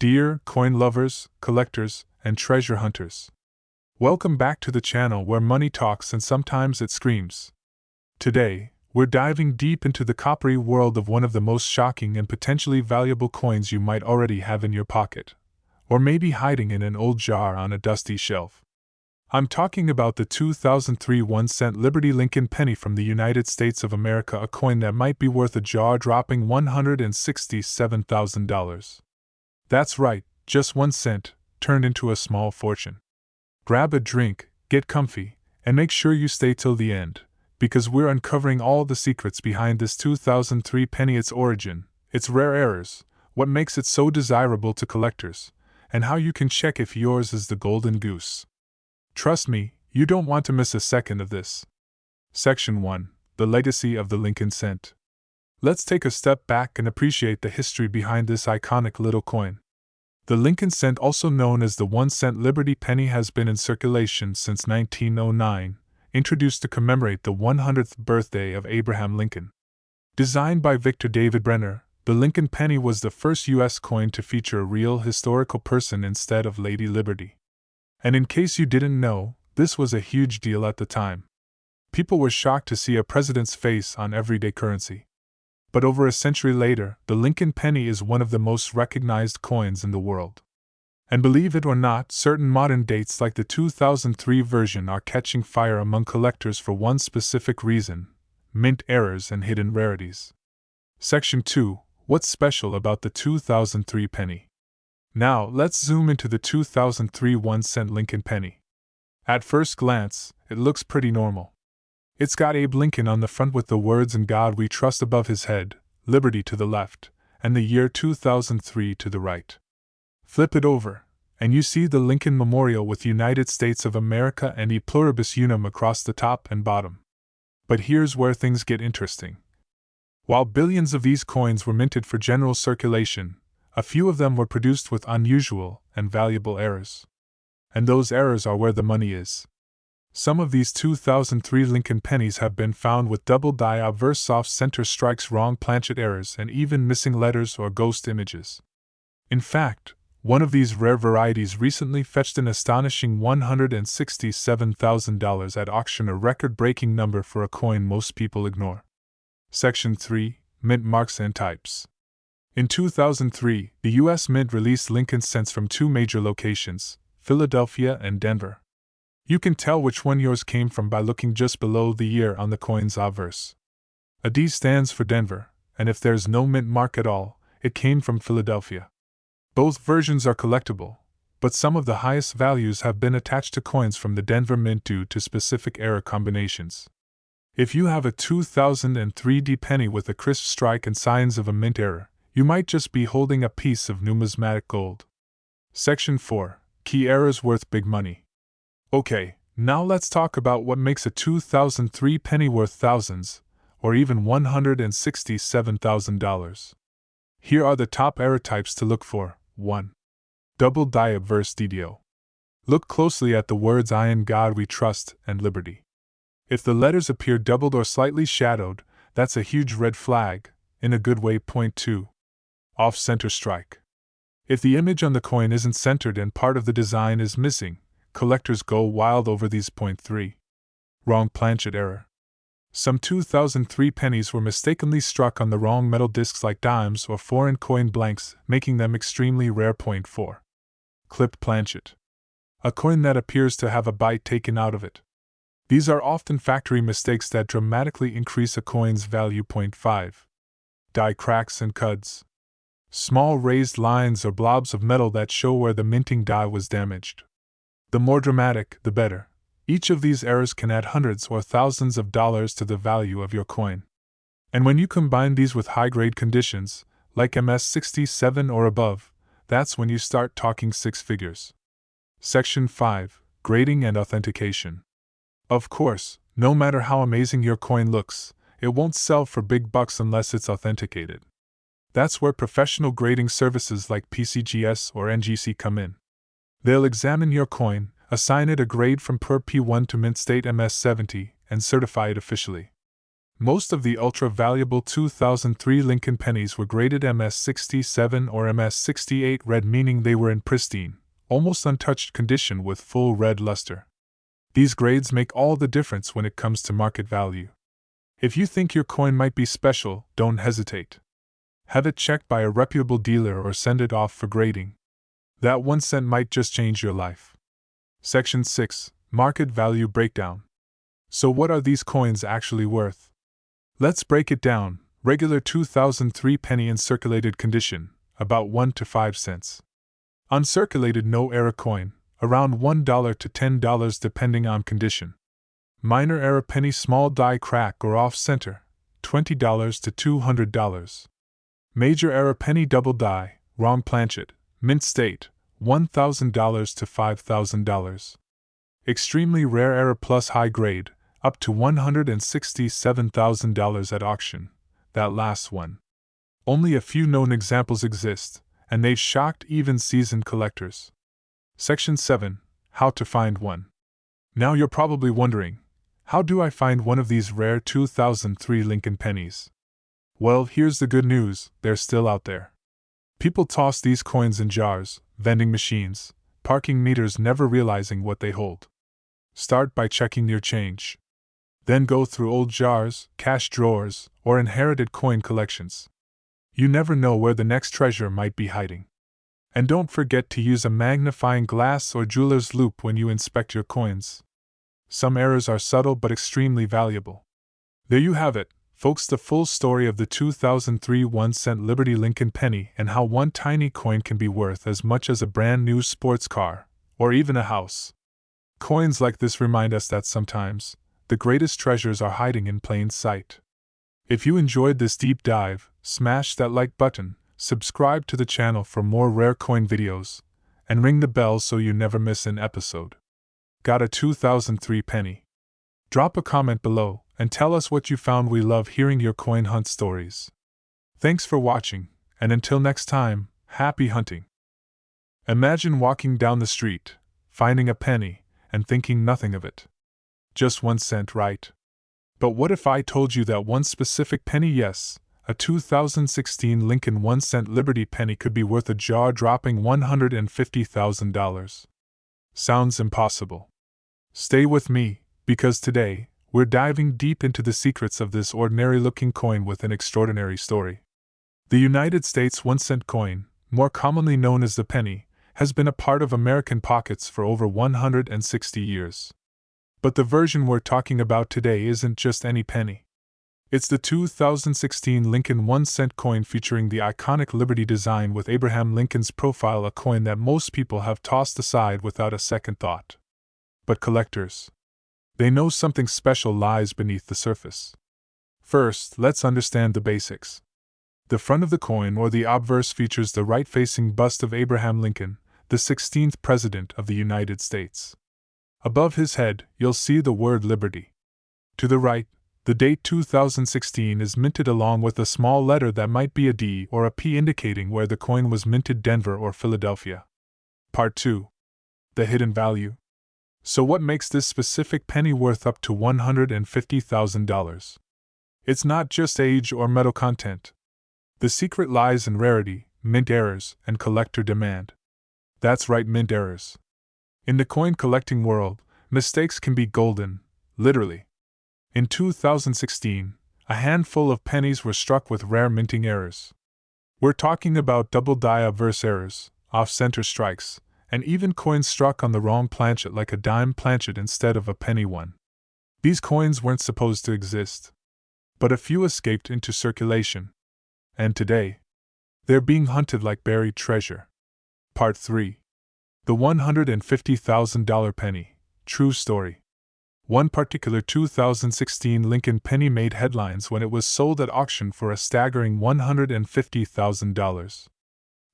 Dear coin lovers, collectors, and treasure hunters. Welcome back to the channel where money talks and sometimes it screams. Today, we're diving deep into the coppery world of one of the most shocking and potentially valuable coins you might already have in your pocket, or maybe hiding in an old jar on a dusty shelf. I'm talking about the 2003 1-cent Liberty Lincoln penny from the United States of America, a coin that might be worth a jaw-dropping $167,000. That's right, just 1 cent, turned into a small fortune. Grab a drink, get comfy, and make sure you stay till the end, because we're uncovering all the secrets behind this 2003 penny, its origin, its rare errors, what makes it so desirable to collectors, and how you can check if yours is the golden goose. Trust me, you don't want to miss a second of this. Section 1. The Legacy of the Lincoln Cent. Let's take a step back and appreciate the history behind this iconic little coin. The Lincoln cent, also known as the 1-cent Liberty penny, has been in circulation since 1909, introduced to commemorate the 100th birthday of Abraham Lincoln. Designed by Victor David Brenner, the Lincoln penny was the first U.S. coin to feature a real historical person instead of Lady Liberty. And in case you didn't know, this was a huge deal at the time. People were shocked to see a president's face on everyday currency. But over a century later, the Lincoln penny is one of the most recognized coins in the world. And believe it or not, certain modern dates like the 2003 version are catching fire among collectors for one specific reason: mint errors and hidden rarities. Section 2. What's special about the 2003 penny? Now, let's zoom into the 2003 1-cent Lincoln penny. At first glance, it looks pretty normal. It's got Abe Lincoln on the front with the words "In God We Trust" above his head, Liberty to the left, and the year 2003 to the right. Flip it over, and you see the Lincoln Memorial with United States of America and E Pluribus Unum across the top and bottom. But here's where things get interesting. While billions of these coins were minted for general circulation, a few of them were produced with unusual and valuable errors. And those errors are where the money is. Some of these 2003 Lincoln pennies have been found with double die obverse off center strikes, wrong planchet errors, and even missing letters or ghost images. In fact, one of these rare varieties recently fetched an astonishing $167,000 at auction, a record-breaking number for a coin most people ignore. Section 3. Mint marks and types. In 2003, the U.S. Mint released Lincoln cents from two major locations, Philadelphia and Denver. You can tell which one yours came from by looking just below the year on the coin's obverse. A D stands for Denver, and if there's no mint mark at all, it came from Philadelphia. Both versions are collectible, but some of the highest values have been attached to coins from the Denver Mint due to specific error combinations. If you have a 2003 D penny with a crisp strike and signs of a mint error, you might just be holding a piece of numismatic gold. Section 4. Key errors worth big money. Okay, now let's talk about what makes a 2003 penny worth thousands, or even $167,000. Here are the top error types to look for. 1. Double die obverse DDO. Look closely at the words "I in God We Trust" and "Liberty." If the letters appear doubled or slightly shadowed, that's a huge red flag, in a good way. Point 2. Off-center strike. If the image on the coin isn't centered and part of the design is missing, collectors go wild over these. Point 3. Wrong planchet error. Some 2003 pennies were mistakenly struck on the wrong metal discs like dimes or foreign coin blanks, making them extremely rare. Point 4. Clipped planchet. A coin that appears to have a bite taken out of it. These are often factory mistakes that dramatically increase a coin's value. Point 5. Die cracks and cuds. Small raised lines or blobs of metal that show where the minting die was damaged. The more dramatic, the better. Each of these errors can add hundreds or thousands of dollars to the value of your coin. And when you combine these with high-grade conditions, like MS67 or above, that's when you start talking six figures. Section 5. Grading and authentication. Of course, no matter how amazing your coin looks, it won't sell for big bucks unless it's authenticated. That's where professional grading services like PCGS or NGC come in. They'll examine your coin, assign it a grade from per P1 to mint state MS70, and certify it officially. Most of the ultra-valuable 2003 Lincoln pennies were graded MS-67 or MS-68 red, meaning they were in pristine, almost untouched condition with full red luster. These grades make all the difference when it comes to market value. If you think your coin might be special, don't hesitate. Have it checked by a reputable dealer or send it off for grading. That 1 cent might just change your life. Section 6. Market Value Breakdown. So what are these coins actually worth? Let's break it down. Regular 2003 penny in circulated condition, about 1 to 5 cents. Uncirculated no-error coin, around $1 to $10 depending on condition. Minor error penny small die crack or off-center, $20 to $200. Major error penny double die, wrong planchet, mint state, $1,000 to $5,000. Extremely rare error plus high grade, up to $167,000 at auction, that last one. Only a few known examples exist, and they've shocked even seasoned collectors. Section 7. How to find one. Now you're probably wondering, how do I find one of these rare 2003 Lincoln pennies? Well, here's the good news, they're still out there. People toss these coins in jars, vending machines, parking meters, never realizing what they hold. Start by checking your change. Then go through old jars, cash drawers, or inherited coin collections. You never know where the next treasure might be hiding. And don't forget to use a magnifying glass or jeweler's loupe when you inspect your coins. Some errors are subtle but extremely valuable. There you have it, folks, the full story of the 2003 1-cent Liberty Lincoln penny and how one tiny coin can be worth as much as a brand new sports car, or even a house. Coins like this remind us that sometimes, the greatest treasures are hiding in plain sight. If you enjoyed this deep dive, smash that like button, subscribe to the channel for more rare coin videos, and ring the bell so you never miss an episode. Got a 2003 penny? Drop a comment below and tell us what you found. We love hearing your coin hunt stories. Thanks for watching, and until next time, happy hunting. Imagine walking down the street, finding a penny, and thinking nothing of it. Just 1 cent, right? But what if I told you that one specific penny, yes, a 2016 Lincoln 1-cent Liberty penny, could be worth a jaw-dropping $150,000? Sounds impossible. Stay with me, because today, we're diving deep into the secrets of this ordinary-looking coin with an extraordinary story. The United States 1-cent coin, more commonly known as the penny, has been a part of American pockets for over 160 years. But the version we're talking about today isn't just any penny. It's the 2016 Lincoln 1-cent coin featuring the iconic Liberty design with Abraham Lincoln's profile, a coin that most people have tossed aside without a second thought. But collectors, they know something special lies beneath the surface. First, let's understand the basics. The front of the coin, or the obverse, features the right-facing bust of Abraham Lincoln, the 16th President of the United States. Above his head, you'll see the word Liberty. To the right, the date 2016 is minted along with a small letter that might be a D or a P, indicating where the coin was minted, Denver or Philadelphia. Part 2. The hidden value. So what makes this specific penny worth up to $150,000? It's not just age or metal content. The secret lies in rarity, mint errors, and collector demand. That's right, mint errors. In the coin collecting world, mistakes can be golden, literally. In 2016, a handful of pennies were struck with rare minting errors. We're talking about double die obverse errors, off-center strikes, and even coins struck on the wrong planchet, like a dime planchet instead of a penny one. These coins weren't supposed to exist, but a few escaped into circulation. And today, they're being hunted like buried treasure. Part 3. The $150,000 penny. True story. One particular 2016 Lincoln penny made headlines when it was sold at auction for a staggering $150,000.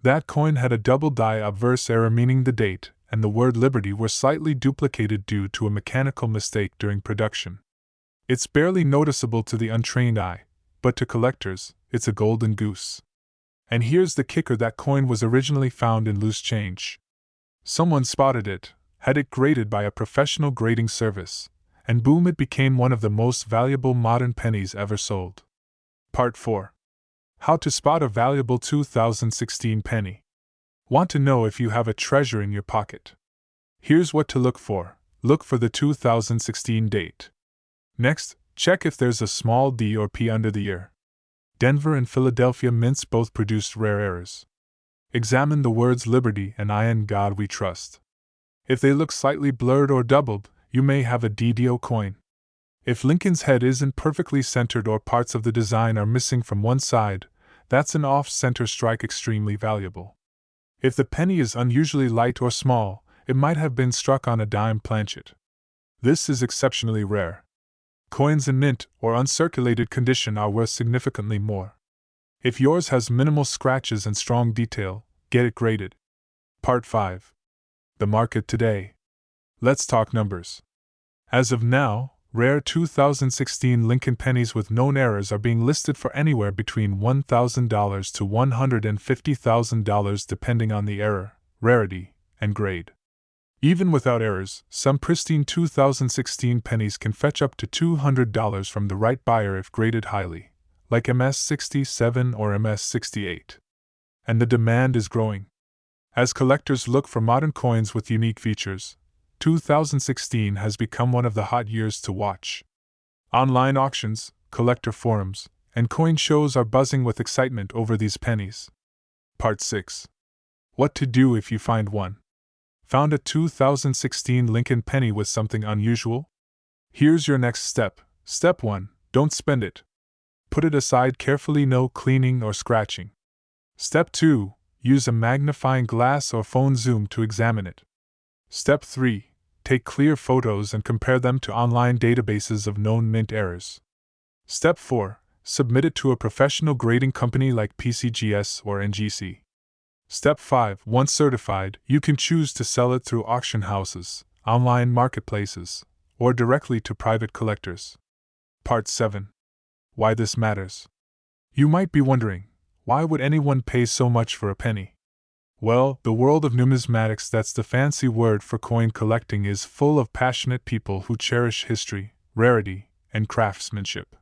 That coin had a double die obverse error, meaning the date and the word Liberty were slightly duplicated due to a mechanical mistake during production. It's barely noticeable to the untrained eye, but to collectors, it's a golden goose. And here's the kicker: that coin was originally found in loose change. Someone spotted it, had it graded by a professional grading service, and boom, it became one of the most valuable modern pennies ever sold. Part 4. How to spot a valuable 2016 penny. Want to know if you have a treasure in your pocket? Here's what to look for. Look for the 2016 date. Next, check if there's a small D or P under the year. Denver and Philadelphia mints both produced rare errors. Examine the words Liberty and I in God We Trust. If they look slightly blurred or doubled, you may have a DDO coin. If Lincoln's head isn't perfectly centered or parts of the design are missing from one side, that's an off-center strike, extremely valuable. If the penny is unusually light or small, it might have been struck on a dime planchet. This is exceptionally rare. Coins in mint or uncirculated condition are worth significantly more. If yours has minimal scratches and strong detail, get it graded. Part 5. The market today. Let's talk numbers. As of now, rare 2016 Lincoln pennies with known errors are being listed for anywhere between $1,000 to $150,000 depending on the error, rarity, and grade. Even without errors, some pristine 2016 pennies can fetch up to $200 from the right buyer if graded highly, like MS-67 or MS-68. And the demand is growing. As collectors look for modern coins with unique features, 2016 has become one of the hot years to watch. Online auctions, collector forums, and coin shows are buzzing with excitement over these pennies. Part 6. What to do if you find one. Found a 2016 Lincoln penny with something unusual? Here's your next step. Step 1. Don't spend it. Put it aside carefully, no cleaning or scratching. Step 2. Use a magnifying glass or phone zoom to examine it. Step 3. Take clear photos and compare them to online databases of known mint errors. Step 4. Submit it to a professional grading company like PCGS or NGC. Step 5. Once certified, you can choose to sell it through auction houses, online marketplaces, or directly to private collectors. Part 7. Why this matters. You might be wondering, why would anyone pay so much for a penny? Well, the world of numismatics, that's the fancy word for coin collecting, is full of passionate people who cherish history, rarity, and craftsmanship.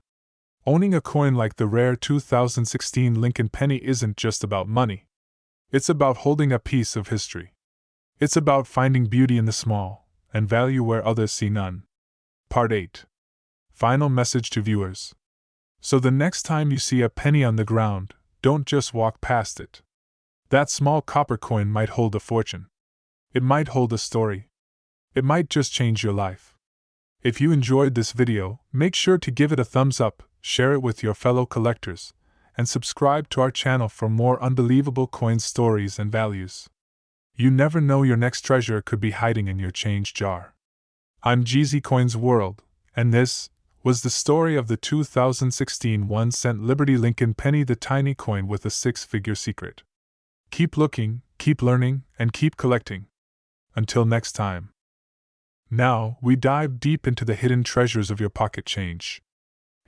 Owning a coin like the rare 2016 Lincoln penny isn't just about money. It's about holding a piece of history. It's about finding beauty in the small, and value where others see none. Part 8. Final message to viewers. So the next time you see a penny on the ground, don't just walk past it. That small copper coin might hold a fortune. It might hold a story. It might just change your life. If you enjoyed this video, make sure to give it a thumbs up, share it with your fellow collectors, and subscribe to our channel for more unbelievable coin stories and values. You never know, your next treasure could be hiding in your change jar. I'm GZ Coins World, and this was the story of the 2016 1-cent Liberty Lincoln penny, the tiny coin with a 6-figure secret. Keep looking, keep learning, and keep collecting. Until next time. Now, we dive deep into the hidden treasures of your pocket change.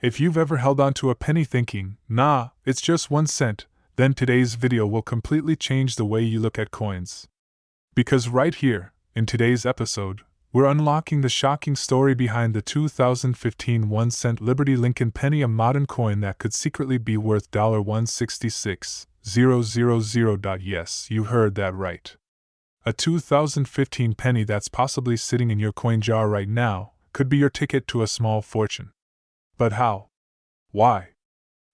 If you've ever held onto a penny thinking, nah, it's just 1 cent, then today's video will completely change the way you look at coins. Because right here, in today's episode, we're unlocking the shocking story behind the 2015 1-cent Liberty Lincoln penny, a modern coin that could secretly be worth $166,000. Yes, you heard that right. A 2015 penny that's possibly sitting in your coin jar right now could be your ticket to a small fortune. But how? Why?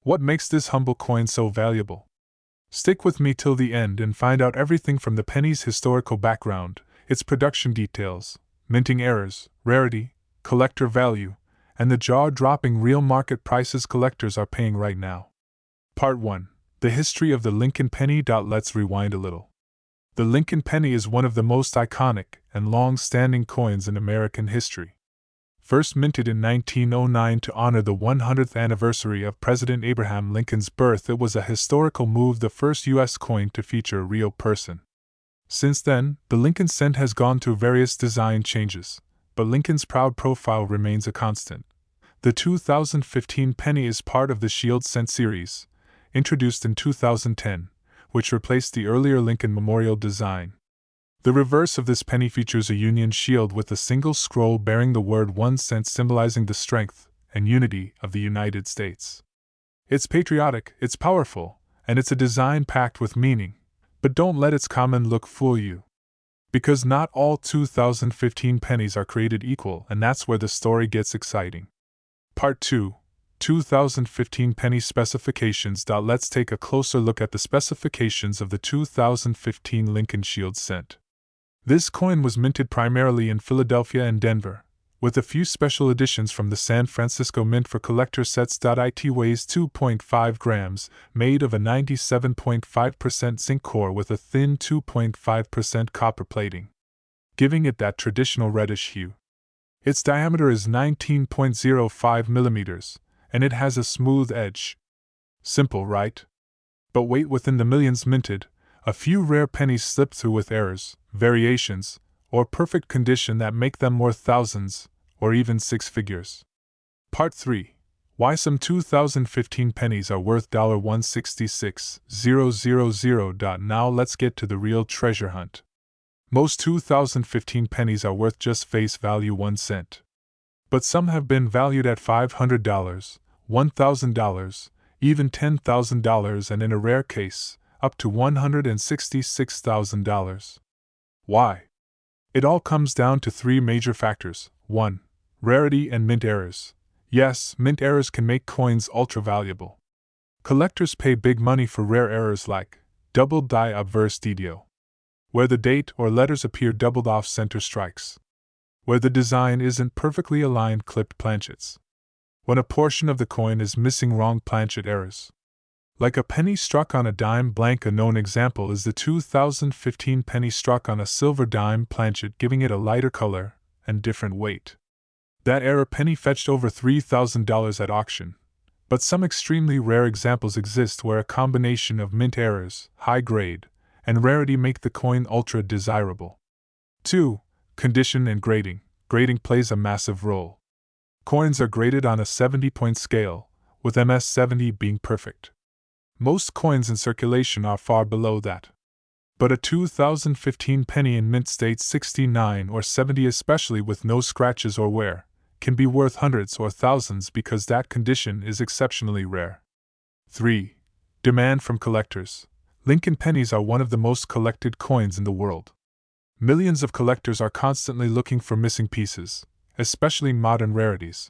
What makes this humble coin so valuable? Stick with me till the end and find out everything from the penny's historical background, its production details, minting errors, rarity, collector value, and the jaw-dropping real market prices collectors are paying right now. Part 1. The history of the Lincoln penny. Let's rewind a little. The Lincoln penny is one of the most iconic and long-standing coins in American history. First minted in 1909 to honor the 100th anniversary of President Abraham Lincoln's birth, it was a historical move, the first U.S. coin to feature a real person. Since then, the Lincoln cent has gone through various design changes, but Lincoln's proud profile remains a constant. The 2015 penny is part of the Shield Cent series, introduced in 2010, which replaced the earlier Lincoln Memorial design. The reverse of this penny features a Union shield with a single scroll bearing the word 1 cent, symbolizing the strength and unity of the United States. It's patriotic, it's powerful, and it's a design packed with meaning, but don't let its common look fool you. Because not all 2015 pennies are created equal, and that's where the story gets exciting. Part 2. 2015 penny specifications. Let's take a closer look at the specifications of the 2015 Lincoln Shield cent. This coin was minted primarily in Philadelphia and Denver, with a few special editions from the San Francisco Mint for collector sets. It weighs 2.5 grams, made of a 97.5% zinc core with a thin 2.5% copper plating, giving it that traditional reddish hue. Its diameter is 19.05 millimeters, and it has a smooth edge. Simple, right? But wait, within the millions minted, a few rare pennies slip through with errors, variations, or perfect condition that make them worth thousands, or even six figures. Part 3. Why some 2015 pennies are worth $166,000. Now let's get to the real treasure hunt. Most 2015 pennies are worth just face value 1 cent. But some have been valued at $500, $1,000, even $10,000, and in a rare case, up to $166,000. Why? It all comes down to three major factors. 1. Rarity and mint errors. Yes, mint errors can make coins ultra-valuable. Collectors pay big money for rare errors like double die obverse DDO, where the date or letters appear doubled off center strikes, where the design isn't perfectly aligned clipped planchets, when a portion of the coin is missing wrong planchet errors. Like a penny struck on a dime blank. A known example is the 2015 penny struck on a silver dime planchet, giving it a lighter color and different weight. That error penny fetched over $3,000 at auction, but some extremely rare examples exist where a combination of mint errors, high grade, and rarity make the coin ultra desirable. 2. Condition and grading. Grading plays a massive role. Coins are graded on a 70-point scale, with MS70 being perfect. Most coins in circulation are far below that. But a 2015 penny in mint state 69 or 70, especially with no scratches or wear, can be worth hundreds or thousands because that condition is exceptionally rare. 3. Demand from collectors. Lincoln pennies are one of the most collected coins in the world. Millions of collectors are constantly looking for missing pieces, especially modern rarities.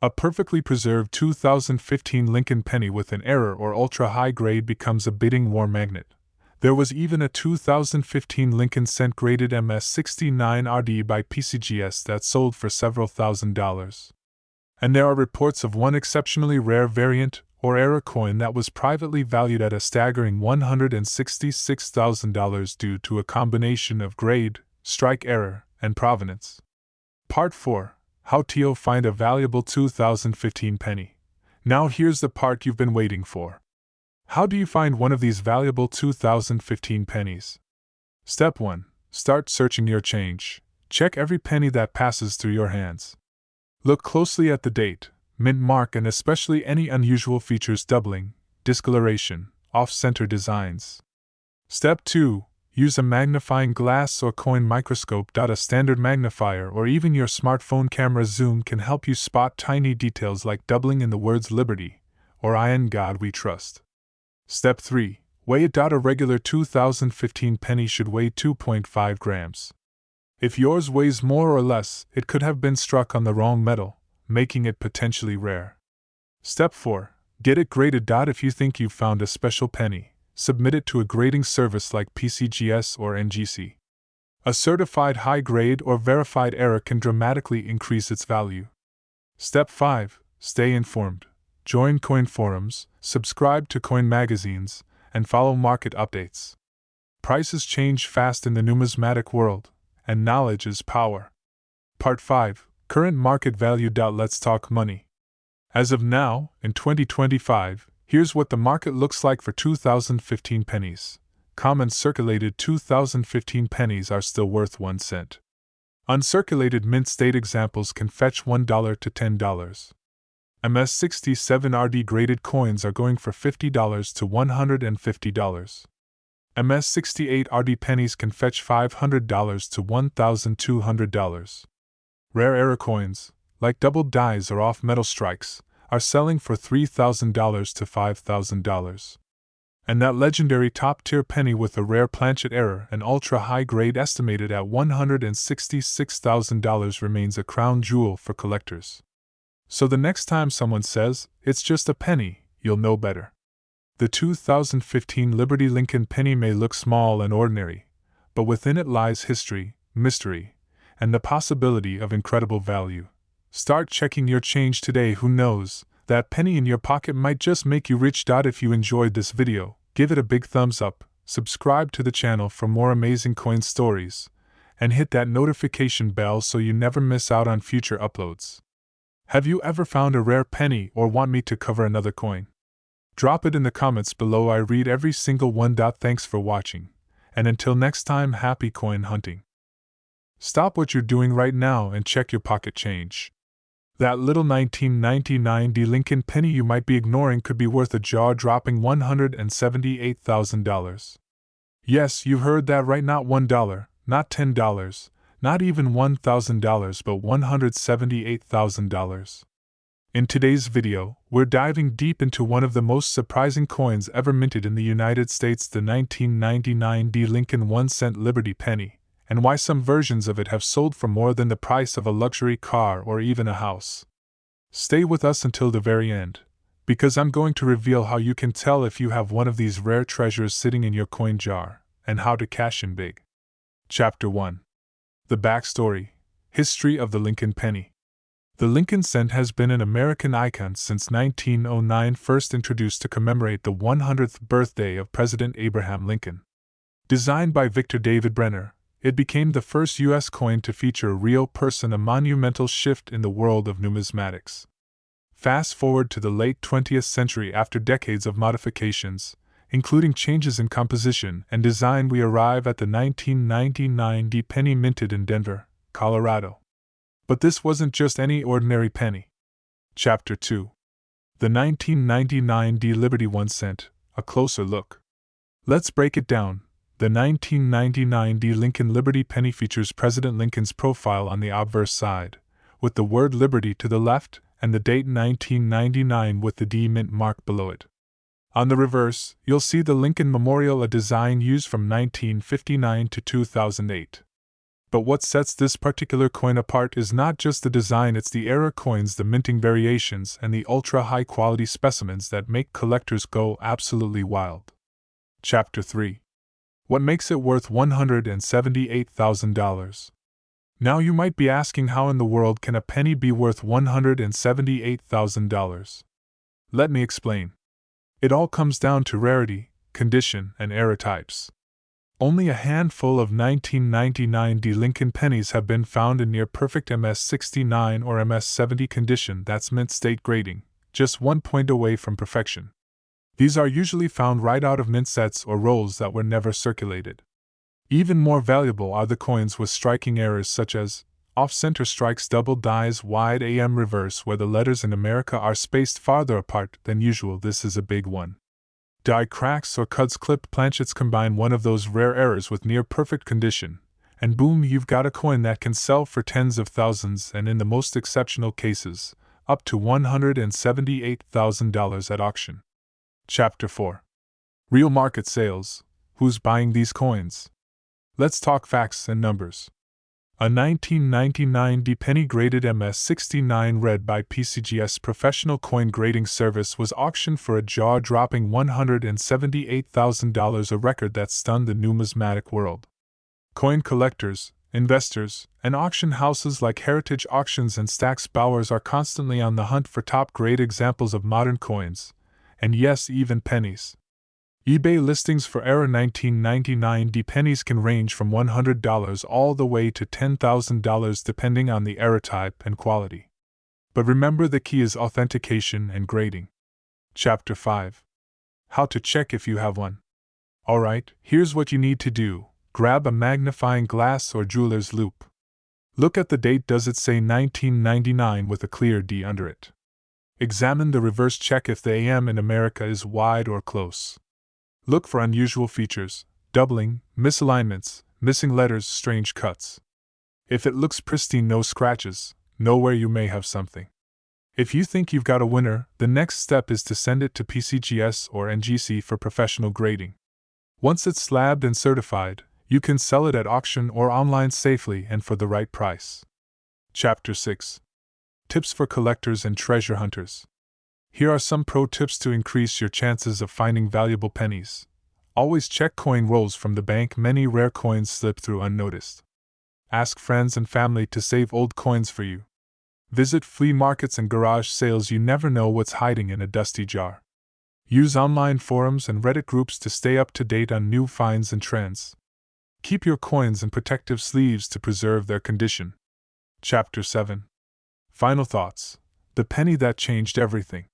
A perfectly preserved 2015 Lincoln penny with an error or ultra-high grade becomes a bidding war magnet. There was even a 2015 Lincoln cent graded MS69RD by PCGS that sold for several $1,000s. And there are reports of one exceptionally rare variant or error coin that was privately valued at a staggering $166,000 due to a combination of grade, strike error, and provenance. Part 4. How to find a valuable 2015 penny. Now here's the part you've been waiting for. How do you find one of these valuable 2015 pennies? Step 1. Start searching your change. Check every penny that passes through your hands. Look closely at the date, mint mark, and especially any unusual features: doubling, discoloration, off-center designs. Step 2. Use a magnifying glass or coin microscope. A standard magnifier or even your smartphone camera zoom can help you spot tiny details like doubling in the words Liberty or I in God We Trust. Step 3. Weigh it. A regular 2015 penny should weigh 2.5 grams. If yours weighs more or less, it could have been struck on the wrong metal, making it potentially rare. Step 4. Get it graded. If you think you've found a special penny, submit it to a grading service like PCGS or NGC. A certified high grade or verified error can dramatically increase its value. Step 5. Stay informed. Join coin forums, subscribe to coin magazines, and follow market updates. Prices change fast in the numismatic world, and knowledge is power. Part 5. Current market value. Let's talk money. As of now, in 2025, here's what the market looks like for 2015 pennies. Common circulated 2015 pennies are still worth 1 cent. Uncirculated mint state examples can fetch $1 to $10. MS67RD graded coins are going for $50 to $150. MS-68 RD pennies can fetch $500 to $1,200. Rare error coins, like doubled dies or off-metal strikes, are selling for $3,000 to $5,000. And that legendary top-tier penny with a rare planchet error and ultra-high grade estimated at $166,000 remains a crown jewel for collectors. So the next time someone says, "It's just a penny," you'll know better. The 2015 Liberty Lincoln penny may look small and ordinary, but within it lies history, mystery, and the possibility of incredible value. Start checking your change today. Who knows, that penny in your pocket might just make you rich. If you enjoyed this video, give it a big thumbs up, subscribe to the channel for more amazing coin stories, and hit that notification bell so you never miss out on future uploads. Have you ever found a rare penny or want me to cover another coin? Drop it in the comments below. I read every single one. Thanks for watching, and until next time, happy coin hunting. Stop what you're doing right now and check your pocket change. That little 1999 D Lincoln penny you might be ignoring could be worth a jaw-dropping $178,000. Yes, you heard that right, not $1, not $10, not even $1,000, but $178,000. In today's video, we're diving deep into one of the most surprising coins ever minted in the United States, the 1999 D Lincoln 1-cent Liberty penny, and why some versions of it have sold for more than the price of a luxury car or even a house. Stay with us until the very end, because I'm going to reveal how you can tell if you have one of these rare treasures sitting in your coin jar, and how to cash in big. Chapter 1. The Backstory. History of the Lincoln Penny. The Lincoln cent has been an American icon since 1909, first introduced to commemorate the 100th birthday of President Abraham Lincoln. Designed by Victor David Brenner, it became the first U.S. coin to feature a real person, a monumental shift in the world of numismatics. Fast forward to the late 20th century, after decades of modifications, including changes in composition and design, we arrive at the 1999 D penny minted in Denver, Colorado. But this wasn't just any ordinary penny. Chapter 2. The 1999 D Liberty 1 cent, a closer look. Let's break it down. The 1999 D Lincoln Liberty penny features President Lincoln's profile on the obverse side, with the word Liberty to the left and the date 1999 with the D mint mark below it. On the reverse, you'll see the Lincoln Memorial, a design used from 1959 to 2008. But what sets this particular coin apart is not just the design, it's the error coins, the minting variations, and the ultra-high quality specimens that make collectors go absolutely wild. Chapter 3. What makes it worth $178,000? Now you might be asking, how in the world can a penny be worth $178,000? Let me explain. It all comes down to rarity, condition, and error types. Only a handful of 1999 D Lincoln pennies have been found in near-perfect MS-69 or MS-70 condition, that's mint state grading, just 1 point away from perfection. These are usually found right out of mint sets or rolls that were never circulated. Even more valuable are the coins with striking errors such as off-center strikes, double dies, wide AM reverse where the letters in America are spaced farther apart than usual. This is a big one. Die cracks or cuts, clipped planchets. Combine one of those rare errors with near-perfect condition, and boom, you've got a coin that can sell for tens of thousands, and in the most exceptional cases, up to $178,000 at auction. Chapter 4. Real market sales. Who's buying these coins? Let's talk facts and numbers. A 1999 D penny graded MS-69 read by PCGS Professional Coin Grading Service was auctioned for a jaw-dropping $178,000, a record that stunned the numismatic world. Coin collectors, investors, and auction houses like Heritage Auctions and Stack's Bowers are constantly on the hunt for top-grade examples of modern coins, and yes, even pennies. eBay listings for era 1999 D pennies can range from $100 all the way to $10,000 depending on the era type and quality. But remember, the key is authentication and grading. Chapter 5. How to check if you have one. Alright, here's what you need to do. Grab a magnifying glass or jeweler's loupe. Look at the date. Does it say 1999 with a clear D under it? Examine the reverse. Check if the AM in America is wide or close. Look for unusual features, doubling, misalignments, missing letters, strange cuts. If it looks pristine, no scratches, know where you may have something. If you think you've got a winner, the next step is to send it to PCGS or NGC for professional grading. Once it's slabbed and certified, you can sell it at auction or online safely and for the right price. Chapter 6. Tips for collectors and treasure hunters. Here are some pro tips to increase your chances of finding valuable pennies. Always check coin rolls from the bank. Many rare coins slip through unnoticed. Ask friends and family to save old coins for you. Visit flea markets and garage sales. You never know what's hiding in a dusty jar. Use online forums and Reddit groups to stay up to date on new finds and trends. Keep your coins in protective sleeves to preserve their condition. Chapter 7. Final thoughts. The penny that changed everything.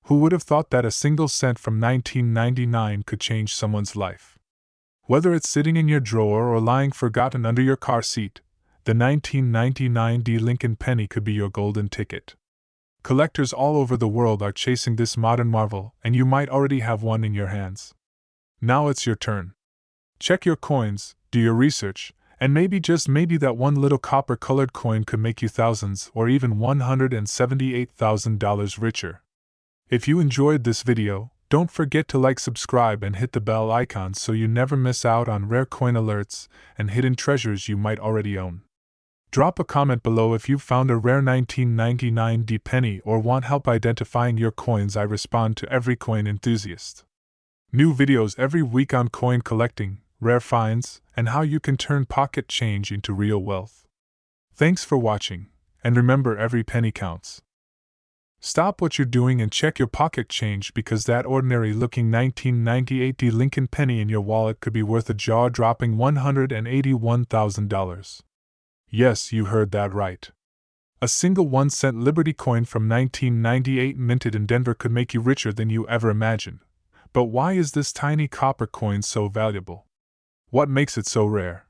Who would have thought that a single cent from 1999 could change someone's life? Whether it's sitting in your drawer or lying forgotten under your car seat, the 1999 D Lincoln penny could be your golden ticket. Collectors all over the world are chasing this modern marvel, and you might already have one in your hands. Now it's your turn. Check your coins, do your research, and maybe, just maybe, that one little copper-colored coin could make you thousands or even $178,000 richer. If you enjoyed this video, don't forget to like, subscribe, and hit the bell icon so you never miss out on rare coin alerts and hidden treasures you might already own. Drop a comment below if you've found a rare 1999 D penny or want help identifying your coins. I respond to every coin enthusiast. New videos every week on coin collecting, rare finds, and how you can turn pocket change into real wealth. Thanks for watching, and remember, every penny counts. Stop what you're doing and check your pocket change, because that ordinary-looking 1998 D Lincoln penny in your wallet could be worth a jaw-dropping $181,000. Yes, you heard that right. A single 1-cent Liberty coin from 1998 minted in Denver could make you richer than you ever imagined. But why is this tiny copper coin so valuable? What makes it so rare?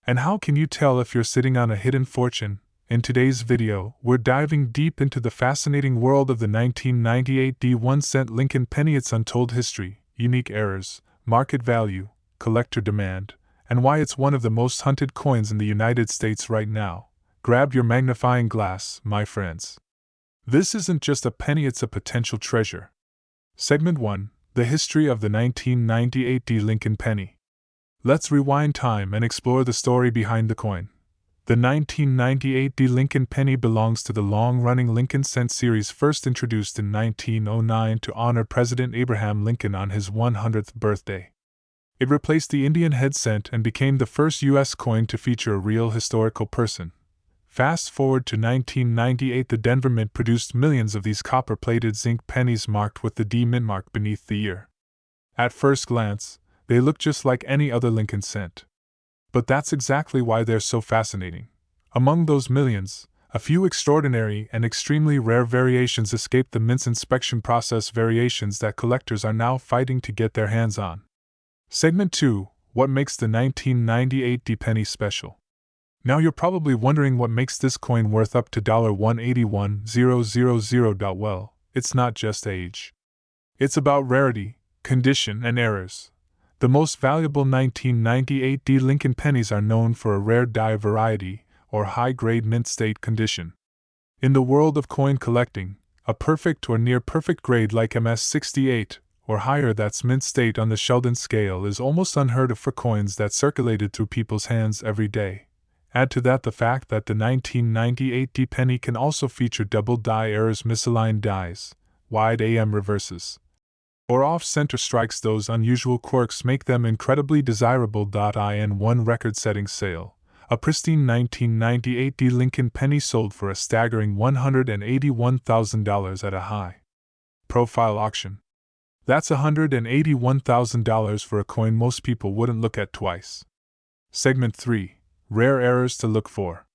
And how can you tell if you're sitting on a hidden fortune? In today's video, we're diving deep into the fascinating world of the 1998 D 1-cent Lincoln penny, its untold history, unique errors, market value, collector demand, and why it's one of the most hunted coins in the United States right now. Grab your magnifying glass, my friends. This isn't just a penny, it's a potential treasure. Segment 1. The history of the 1998 D Lincoln penny. Let's rewind time and explore the story behind the coin. The 1998 D Lincoln penny belongs to the long-running Lincoln cent series, first introduced in 1909 to honor President Abraham Lincoln on his 100th birthday. It replaced the Indian head cent and became the first U.S. coin to feature a real historical person. Fast forward to 1998, the Denver Mint produced millions of these copper-plated zinc pennies marked with the D Mint mark beneath the ear. At first glance, they look just like any other Lincoln cent. But that's exactly why they're so fascinating. Among those millions, a few extraordinary and extremely rare variations escaped the Mint's inspection process, variations that collectors are now fighting to get their hands on. Segment 2. What makes the 1998 D penny special? Now you're probably wondering what makes this coin worth up to $181,000. Well, it's not just age. It's about rarity, condition, and errors. The most valuable 1998 D Lincoln pennies are known for a rare die variety, or high-grade mint state condition. In the world of coin collecting, a perfect or near-perfect grade like MS68, or higher, that's mint state on the Sheldon scale, is almost unheard of for coins that circulated through people's hands every day. Add to that the fact that the 1998 D penny can also feature double die errors, misaligned dies, wide AM reverses, or off-center strikes. Those unusual quirks make them incredibly desirable. In one record-setting sale, a pristine 1998 D Lincoln penny sold for a staggering $181,000 at a high-profile auction. That's $181,000 for a coin most people wouldn't look at twice. Segment 3. Rare errors to look for.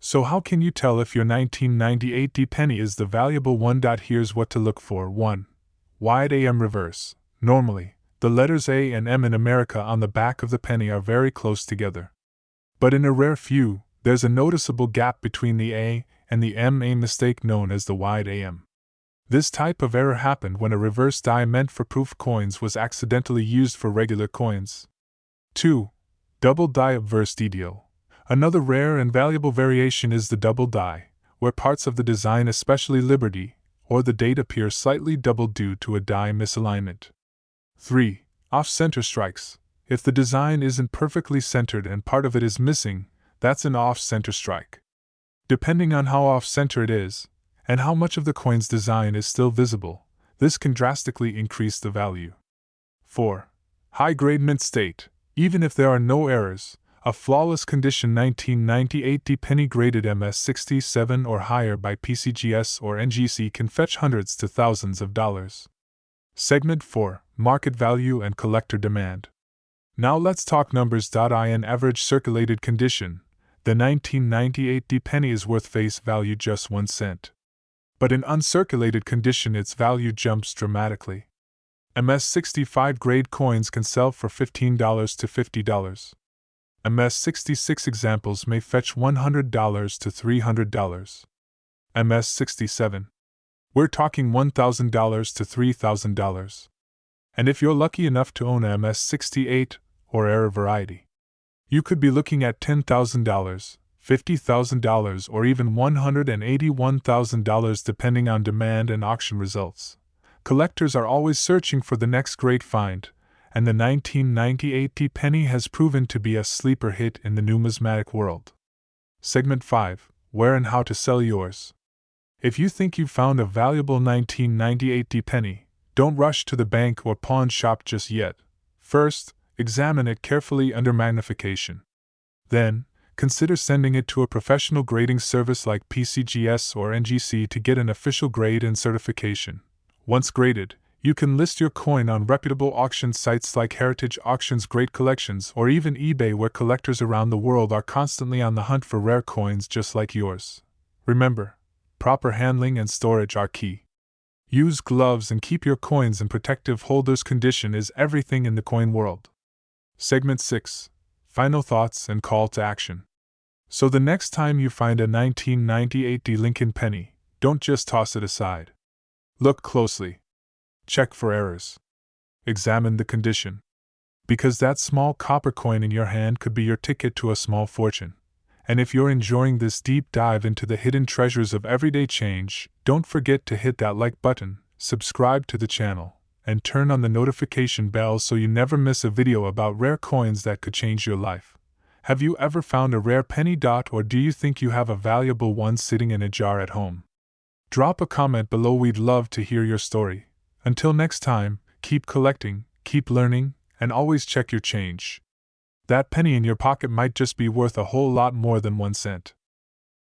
So how can you tell if your 1998 D penny is the valuable one? Here's what to look for. 1. Wide AM reverse. Normally, the letters A and M in America on the back of the penny are very close together. But in a rare few, there's a noticeable gap between the A and the M, a mistake known as the wide AM. This type of error happened when a reverse die meant for proof coins was accidentally used for regular coins. 2. Double die obverse ideal. Another rare and valuable variation is the double die, where parts of the design, especially Liberty, or the date, appear slightly doubled due to a die misalignment. 3. Off-center strikes. If the design isn't perfectly centered and part of it is missing, that's an off-center strike. Depending on how off-center it is, and how much of the coin's design is still visible, this can drastically increase the value. 4. High-grade mint state. Even if there are no errors, a flawless condition 1998 penny graded MS67 or higher by PCGS or NGC can fetch hundreds to thousands of dollars. Segment 4. Market value and collector demand. Now let's talk numbers. In average circulated condition, the 1998 penny is worth face value just 1 cent. But in uncirculated condition, its value jumps dramatically. MS65 grade coins can sell for $15 to $50. MS66 examples may fetch $100 to $300. MS67. We're talking $1,000 to $3,000. And if you're lucky enough to own a MS68 or rare variety, you could be looking at $10,000, $50,000, or even $181,000 depending on demand and auction results. Collectors are always searching for the next great find, and the 1998 penny has proven to be a sleeper hit in the numismatic world. Segment 5. Where and how to sell yours. If you think you've found a valuable 1998 penny, don't rush to the bank or pawn shop just yet. First, examine it carefully under magnification. Then, consider sending it to a professional grading service like PCGS or NGC to get an official grade and certification. Once graded, you can list your coin on reputable auction sites like Heritage Auctions, Great Collections, or even eBay, where collectors around the world are constantly on the hunt for rare coins just like yours. Remember, proper handling and storage are key. Use gloves and keep your coins in protective holders. Condition is everything in the coin world. Segment 6. Final thoughts and call to action. So the next time you find a 1998 Lincoln penny, don't just toss it aside. Look closely. Check for errors. Examine the condition. Because that small copper coin in your hand could be your ticket to a small fortune. And if you're enjoying this deep dive into the hidden treasures of everyday change, don't forget to hit that like button, subscribe to the channel, and turn on the notification bell so you never miss a video about rare coins that could change your life. Have you ever found a rare penny? Or do you think you have a valuable one sitting in a jar at home? Drop a comment below, we'd love to hear your story. Until next time, keep collecting, keep learning, and always check your change. That penny in your pocket might just be worth a whole lot more than 1 cent.